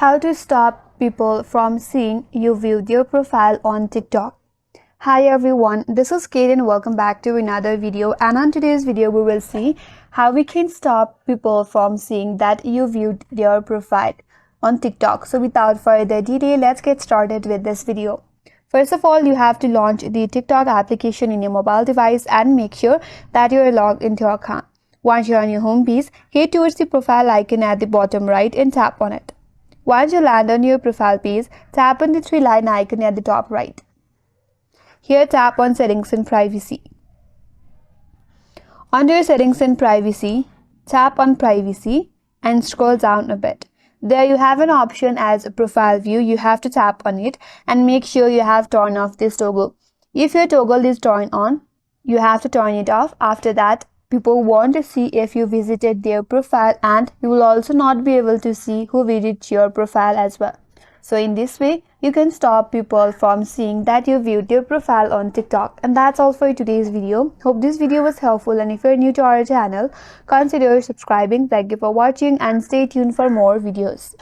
How to stop people from seeing you view their profile on TikTok. Hi everyone, this is Kate and welcome back to another video, and on today's video we will see how we can stop people from seeing that you viewed their profile on TikTok. So without further delay, let's get started with this video. First of all, you have to launch the TikTok application in your mobile device and make sure that you are logged into your account. Once you're on your home page, head towards the profile icon at the bottom right and tap on it. Once you land on your profile page, tap on the three-line icon at the top right. Here, tap on Settings and Privacy. Under Settings and Privacy, tap on Privacy and scroll down a bit. There you have an option as Profile View. You have to tap on it and make sure you have turned off this toggle. If your toggle is turned on, you have to turn it off. After that, people want to see if you visited their profile, and you will also not be able to see who visited your profile as well. So in this way, you can stop people from seeing that you viewed their profile on TikTok. And that's all for today's video. Hope this video was helpful, and if you're new to our channel, consider subscribing. Thank you for watching and stay tuned for more videos.